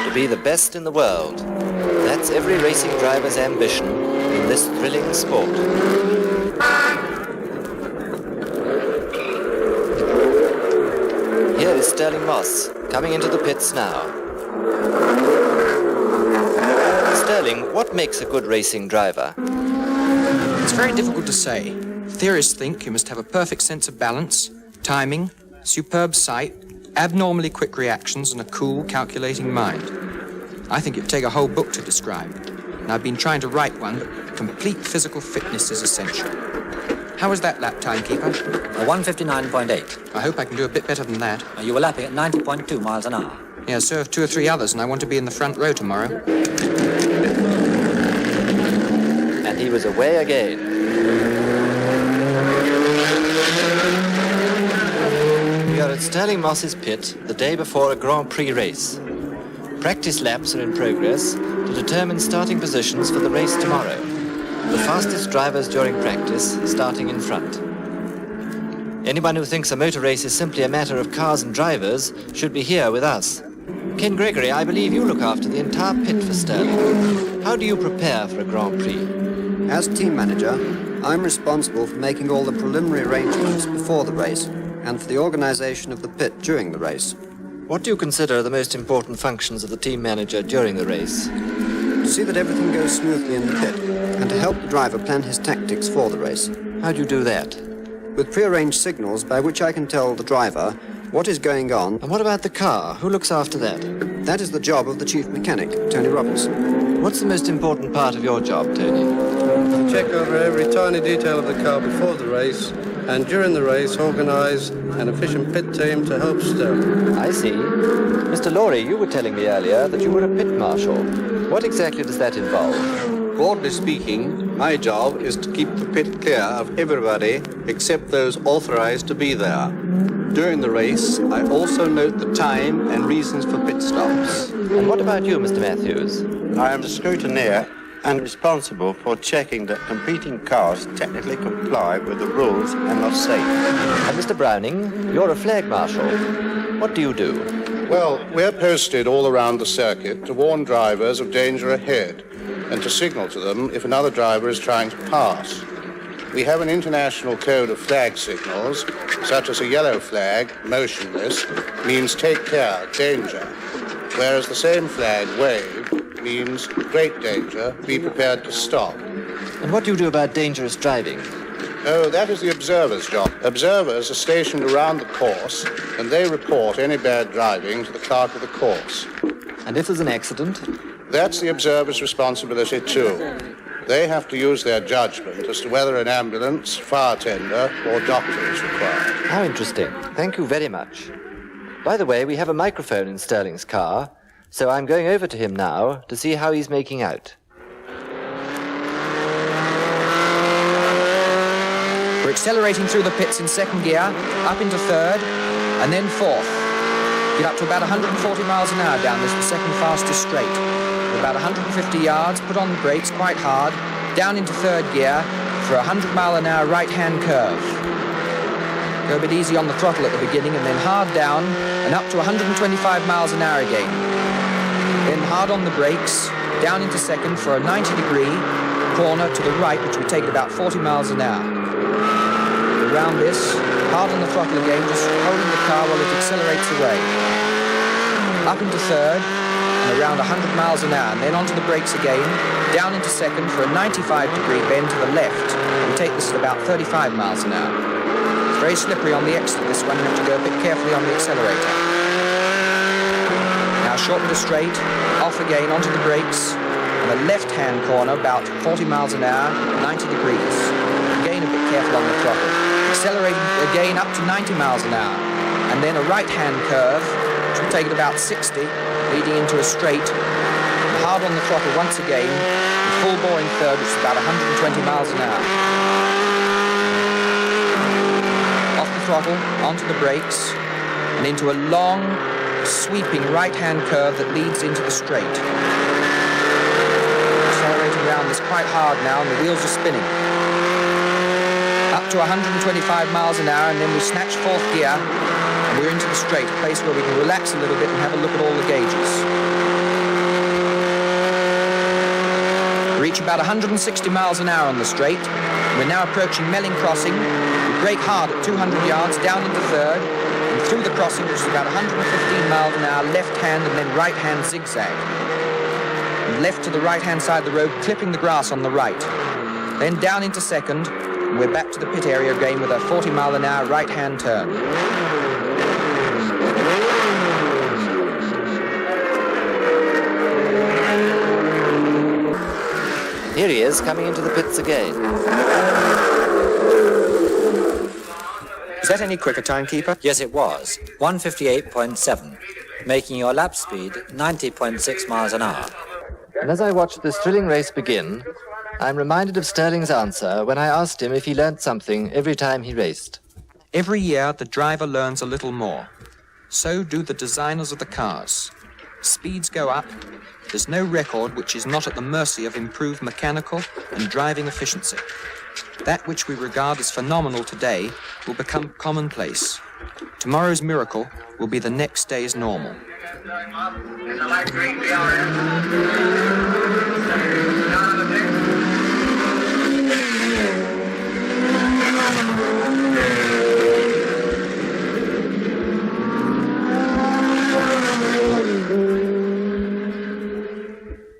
To be the best in the world. That's every racing driver's ambition in this thrilling sport. Here is Stirling Moss, coming into the pits now. Stirling, what makes a good racing driver? It's very difficult to say. Theorists think you must have a perfect sense of balance, timing, superb sight, abnormally quick reactions, and a cool, calculating mind. I think it'd take a whole book to describe, and I've been trying to write one, but complete physical fitness is essential. How was that lap time, Keeper? 1:59.8. I hope I can do a bit better than that. You were lapping at 90.2 miles an hour. Yeah, so have 2 or 3 others, and I want to be in the front row tomorrow. And he was away again. We are at Stirling Moss's pit the day before a Grand Prix race. Practice laps are in progress to determine starting positions for the race tomorrow. The fastest drivers during practice starting in front. Anyone who thinks a motor race is simply a matter of cars and drivers should be here with us. Ken Gregory, I believe you look after the entire pit for Stirling. How do you prepare for a Grand Prix? As team manager, I'm responsible for making all the preliminary arrangements before the race and for the organization of the pit during the race. What do you consider the most important functions of the team manager during the race? To see that everything goes smoothly in the pit and to help the driver plan his tactics for the race. How do you do that? With pre-arranged signals by which I can tell the driver what is going on. And what about the car? Who looks after that? That is the job of the chief mechanic, Tony Robinson. What's the most important part of your job, Tony? Check over every tiny detail of the car before the race, and during the race organise an efficient pit team to help Stirling. I see. Mr. Lawrie, you were telling me earlier that you were a pit marshal. What exactly does that involve? Broadly speaking, my job is to keep the pit clear of everybody except those authorized to be there. During the race, I also note the time and reasons for pit stops. And what about you, Mr. Matthews? I am the scrutineer and responsible for checking that competing cars technically comply with the rules and are safe. And Mr. Browning, you're a flag marshal. What do you do? Well, we're posted all around the circuit to warn drivers of danger ahead and to signal to them if another driver is trying to pass. We have an international code of flag signals, such as a yellow flag, motionless, means take care, danger, whereas the same flag waved means great danger, be prepared to stop. And what do you do about dangerous driving? Oh, that is the observer's job. Observers are stationed around the course, and they report any bad driving to the clerk of the course. And if there's an accident? That's the observer's responsibility, too. They have to use their judgment as to whether an ambulance, fire tender, or doctor is required. How interesting. Thank you very much. By the way, we have a microphone in Stirling's car, so I'm going over to him now to see how he's making out. We're accelerating through the pits in second gear, up into third, and then fourth. Get up to about 140 miles an hour down this, the second fastest straight. We're about 150 yards, put on the brakes quite hard, down into third gear for a 100-mile-an-hour right-hand curve. Go a bit easy on the throttle at the beginning and then hard down and up to 125 miles an hour again. Then hard on the brakes, down into second for a 90-degree corner to the right, which will take about 40 miles an hour. Around this, hard on the throttle again, just holding the car while it accelerates away. Up into third, and around 100 miles an hour, and then onto the brakes again, down into second for a 95-degree bend to the left. We'll take this at about 35 miles an hour. It's very slippery on the exit, this one. You have to go a bit carefully on the accelerator. Now shorten to straight, off again onto the brakes, and a left-hand corner, about 40 miles an hour, 90 degrees. Again a bit careful on the throttle. Accelerating again up to 90 miles an hour, and then a right-hand curve, which will take it about 60, leading into a straight, and hard on the throttle once again, and full bore in third, which is about 120 miles an hour. Off the throttle, onto the brakes, and into a long, sweeping right-hand curve that leads into the straight. Accelerating around this quite hard now, and the wheels are spinning. up to 125 miles an hour, and then we snatch fourth gear, and we're into the straight, a place where we can relax a little bit and have a look at all the gauges. We reach about 160 miles an hour on the straight. We're now approaching Melling Crossing. We brake hard at 200 yards, down into third, and through the crossing, which is about 115 miles an hour, left-hand and then right-hand zigzag. And left to the right-hand side of the road, clipping the grass on the right. Then down into second, and we're back to the pit area again with a 40-mile-an-hour right-hand turn. Here he is, coming into the pits again. Is that any quicker, timekeeper? Yes, it was. 158.7, making your lap speed 90.6 miles an hour. And as I watched this thrilling race begin, I'm reminded of Stirling's answer when I asked him if he learnt something every time he raced. Every year, the driver learns a little more. So do the designers of the cars. Speeds go up. There's no record which is not at the mercy of improved mechanical and driving efficiency. That which we regard as phenomenal today will become commonplace. Tomorrow's miracle will be the next day's normal.